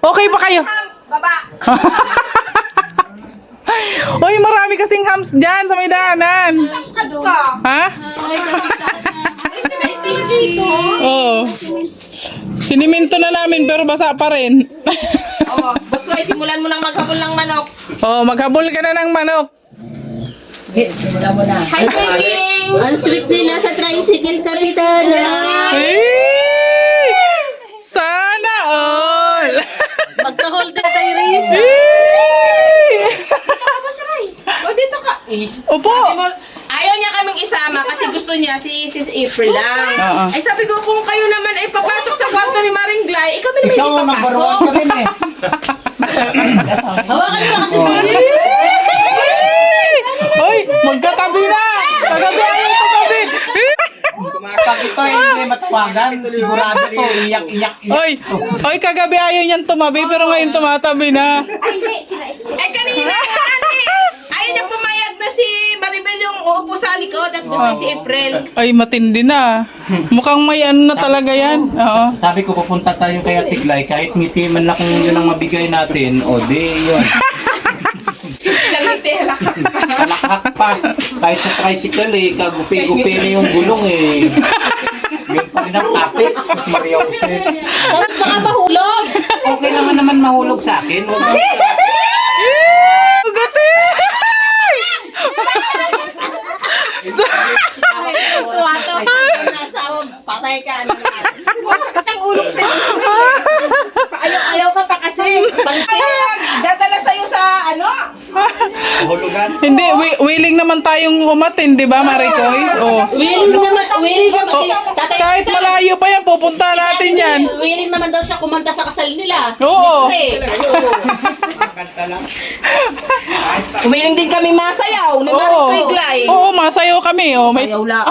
Okay ba kayo? Baba. Uy, marami kasing hams dyan sa may daanan. Ha? Oo. Siniminto na namin pero basa pa rin. Oo, gusto ay simulan mo nang maghabol ng manok. Oo, maghabol ka na ng manok. Hi, King! Ang sweet nila sa tricycle, Kapitan. Hey! Sana all! Magka-hold na tayo, Riz. O, dito ka. Opo! Ayaw niya kaming isama kasi gusto niya si Sis April lang. Oo. Ay sabi ko, kung kayo naman ay papasok sa kwarto ni Maring Glay, kami naman Ikaw hindi ang number papasok. 1 ka rin eh. Hawakan mo kasi po. Hoy, magkatabi na! Kagabi ayaw kagabi! Pag ito ay hindi matawagan, sigurado to, iyak. Hoy, hoy, kagabi ayaw niyan tumabi pero ngayon tumatabi na. Ay kanina, ate! Ayaw niya pumayag na si Maribel yung uupo sa likod at gusto si April. Ay, matindi na. Mukhang may ano na talaga yan. Oo. Sabi ko, pupunta tayo kay Ate Glay, kahit ngiti man lang kung yun ang mabigay natin, o di yun. Langiti, halakak. Kalakak pa. Kahit sa tricycle eh, kagupi-gupi na yung gulong eh. Yun pa rin ang topic, sus Maria Jose. Tapos baka mahulog. Okay naman mahulog sa akin. Huwag mo Tuwa to. Nasawa, patay ka. Ang ulo sa'yo. Ayaw ka pa kasi. Dadala sa'yo sa ano? hulugan. Hindi, willing naman tayong umatin, di ba, Maricoy? Oh. Willing naman kasi. Kahit malayo pa yan, pupunta natin yan. Willing naman daw siya kumanta sa kasal nila. Oo. Kanta lang. Umiling din kami masayaw ni Maring Oo. Glay. Oo, masayaw kami. Oh. May, Ayaw lang.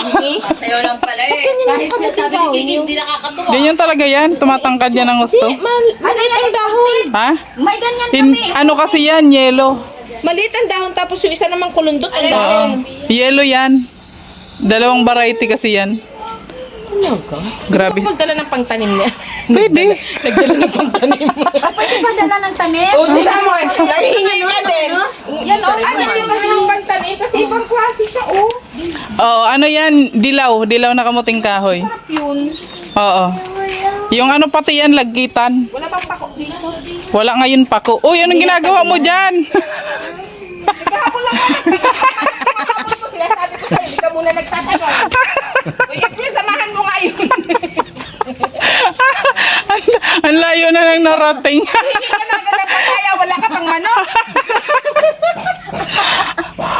Sayaw lang pala eh. Kahit sabi ni Kiki, hindi nakakatuwa. ganyan talaga yan. Tumatangkad yan ng gusto. Maliit ang dahon. Ha? May ganyan Ano kasi yan? Yellow. Maliit ang dahon tapos yung isa namang kulundot ang Oo. dahon. Yellow yan. Dalawang variety kasi yan. Grabe. Magdala ng pangtanim niya. Pwede. Nagdala ng pangtanim. Pwede ba dala ng tanim? O, di ba mo? Nahihingi ka din. Yan o. Ano yung pangtanim? Kasi ibang klase siya o. Oo, ano yan? Dilaw. Dilaw na kamuting kahoy. Sarap yun. Oo. Yung ano pati yan, lagkitan. Wala bang pako dito? Wala ngayon pako. Uy, anong ginagawa mo dyan? Kahapon lang ako. Sila sabi ko sa'yo, hindi ka muna nagtatagal. Uy, April, samahan mo nga yun. Ang layo na lang narating. Hindi ka na agad ng papaya, wala ka pang manok.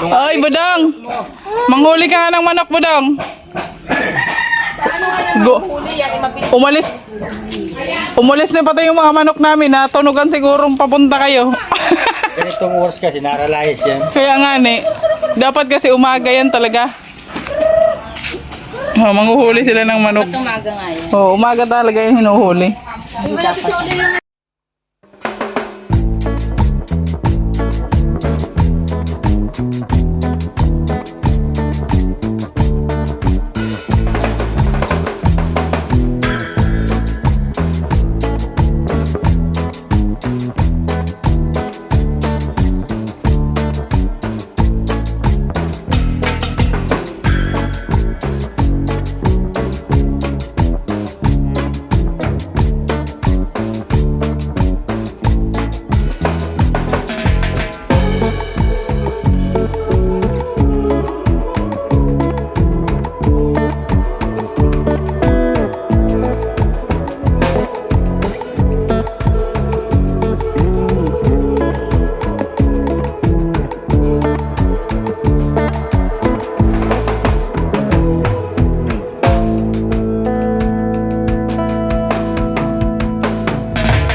Ay, Budang. Manghuli ka nga ng manok, Budang. Ano nga yan, Go. huli yan, mabit. Umalis na pati yung mga manok namin. Natunugan sigurong papunta kayo. Ganitong oras kasi, naralayas yan. Kaya nga dapat kasi umaga yan talaga. Oh, manghuhuli sila ng manok. Umaga nga yun. Oh, umaga talaga yung hinuhuli.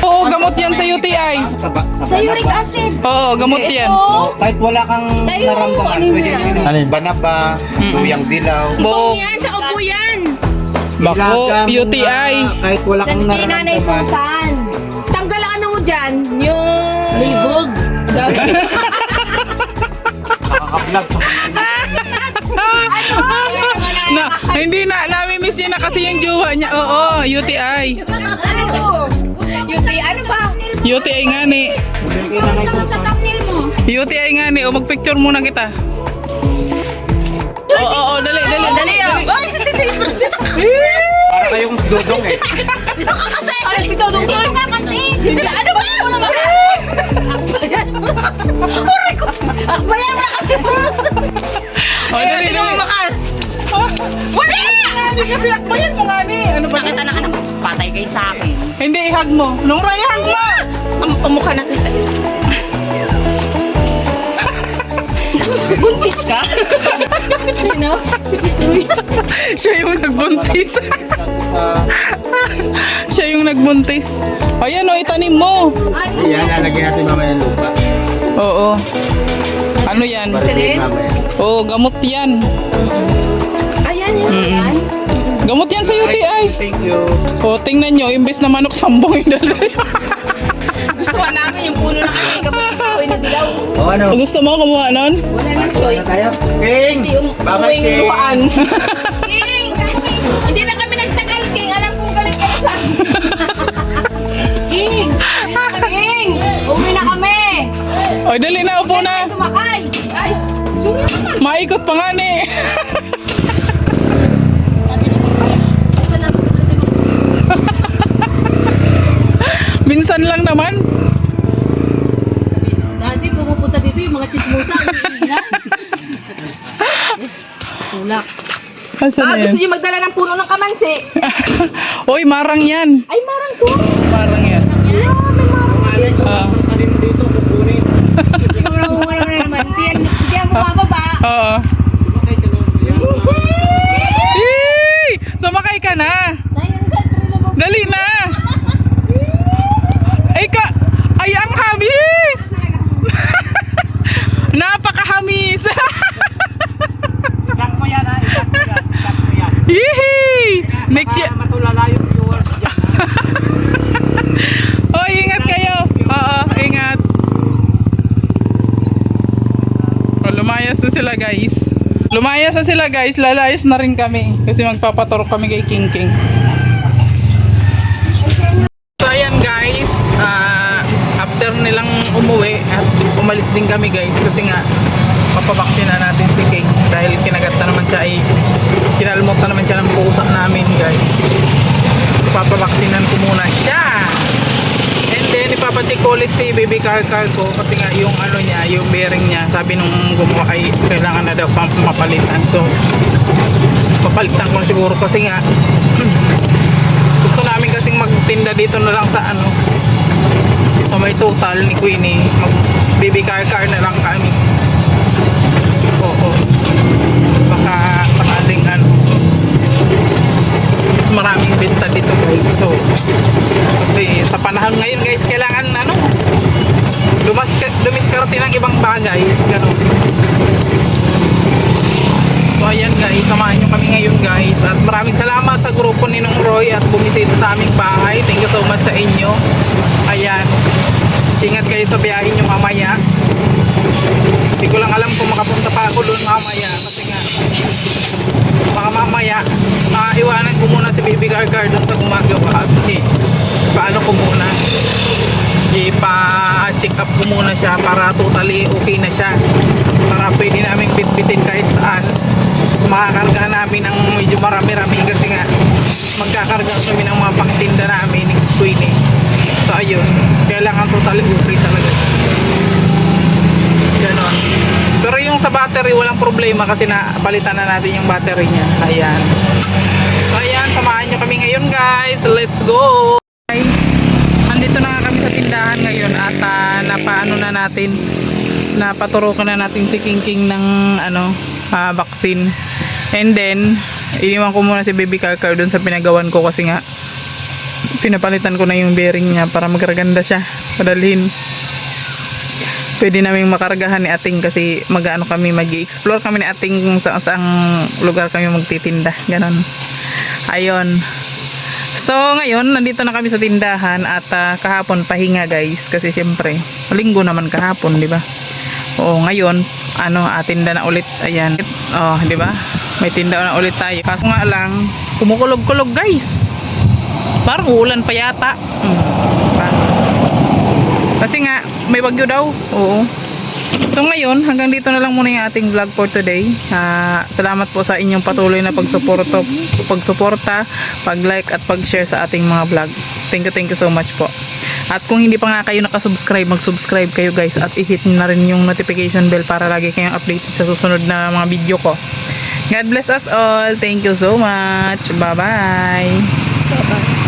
Oo, gamot yan sa UTI. Sa uric acid. Oo, gamot yan. Kahit wala kang naramdaman, pwede nyo inom. Banaba, tuyang dilaw. Bo, Yan, sa upo yan. bako, UTI. Kahit wala kang Nanay naramdaman. Susan. Tanggal ang ano mo dyan, yung... Libog. Nakaka-vlog. Hindi na, nami-miss niya na kasi yung jowa niya. Oo, UTI. Ano? Yung say, ano ba? UTI nga ni. Kamusta mo sa thumbnail mo? UTI nga ni. O magpicture muna kita. Oo, dali. Ay, sisipin. Para kayong dudong eh. Ay, si Dodong. Dito ka kasi. Ano ba? Ano ba? Aray ko. Akbayan mo na kasi. O, dali. Wala! Hindi kasi akbayan mo nga ni. Ano ba? Nakita na ka naman. Patay kayo sa akin. Hindi, ihag mo. Nora, ihag mo. Ang pamukha natin sa Buntis ka? Sino? Siya yung nagbuntis. Siya yung nagbuntis. Ayan o, itanim mo. Yan, lalagyan natin mamaya ng lupa. Oo. Ano yan? Mamaya. Oo, gamot yan. Ayan yun. Gamot yan sa UTI. Thank you. O, tingnan nyo, imbes na manok sambong yung dalawa. Gusto ka namin yung puno na kami. Kapag kahoy na dilaw. O ano? Gusto mo kumuha nun? Wala nang choice. Tayo? King! Babay Yung King! luhaan. King! Hindi na kami nagtagal, King. Alam kong galit ka sa akin. King! King! Uwi na kami! O, dali na, upo na. Sumakay! Ay! Sure naman! Maikot pa nga ni. Minsan lang naman. Dati pumupunta dito yung mga chismosa. Tulak. Asan na Gusto yan? niyo magdala ng puno ng kamansi? Uy, marang yan. Ay, marang to! Marang yan. Ah, Alin dito, kukunin. Wala na naman. Hindi yan mababa. Oo. Sumakay ka na. Yay! Sumakay ka na. Dali na. Ay, ang hamis. Napakahamis. Iyak mo yan ha, iyak mo yan. Iyak mo yan. Yee! Next year. Matulala yung viewers dyan. Oh, ingat kayo. Oo, ingat. Oh, lumayas na sila guys. Lumayas na sila guys. Lalayas na rin kami. Kasi magpapaturok kami kay King King. So ayan guys. After nilang umuwi at umalis din kami guys. Kasi nga papabaksin na natin si King. Dahil kinagat na naman siya ay kinalmot na naman siya ng pusa namin guys. Papabaksinan ko muna siya. And then ipapacheck ko ulit si baby car ko kasi nga yung ano niya, yung bearing niya, sabi nung gumawa ay kailangan na daw mapalitan. So papalitan ko na siguro kasi nga gusto namin kasing magtinda dito na lang sa ano, so may total ni Queenie, mag baby car na lang kami. Oo, baka sakaling ano maraming benta dito guys. So kasi sa panahon ngayon guys, kailangan ano, dumiskarte ng ibang bagay, gano'n. So ayan guys, samahan nyo kami ngayon guys. At maraming salamat sa grupo ni Nong Roy at bumisita sa aming bahay. Thank you so much sa inyo. Ayan, ingat kayo sa biyahe nyo mamaya. Hindi ko lang alam kung makapunta pa ako doon mamaya kasi nga baka mamaya iwanan ko muna si baby car doon sa gumagawa at paano ko muna ipa-check up ko muna siya para totally okay na siya, para pwede namin bitbitin kahit saan. Makakarga namin ng medyo marami-rami kasi nga magkakarga kami ng mga pangtinda namin ni Queenie. So ayun, kailangan totally okay talaga ganon. Pero yung sa battery walang problema kasi napalitan na natin yung battery niya. Ayan. So ayan, samahan nyo kami ngayon guys. Let's go! Guys, andito na nga kami sa tindahan ngayon at napaano na natin, napaturukan na natin si King King ng ano, vaccine. And then iniwan ko muna si baby car doon sa pinagawan ko kasi nga pinapalitan ko na yung bearing niya para magaganda siya, padalhin. Pwede namin makargahan ni Ating kasi mag-ano kami, mag-i-explore kami ni Ating kung saan lugar kami magtitinda, ganon. Ayun. So ngayon nandito na kami sa tindahan at kahapon pahinga guys kasi syempre linggo naman kahapon, di ba? Oo, ngayon ano, tinda na ulit. Ayan. Oh, di ba? May tinda na ulit tayo. Kaso nga lang kumukulog-kulog guys. Parang ulan pa yata. Diba? Kasi nga, may bagyo daw. Oo. So ngayon, hanggang dito na lang muna yung ating vlog for today. Salamat po sa inyong patuloy na pagsuporta, pag-like at pag-share sa ating mga vlog. Thank you so much po. At kung hindi pa nga kayo nakasubscribe, mag-subscribe kayo guys at i-hit na rin yung notification bell para lagi kayong updated sa susunod na mga video ko. God bless us all. Thank you so much. Bye-bye. Bye-bye.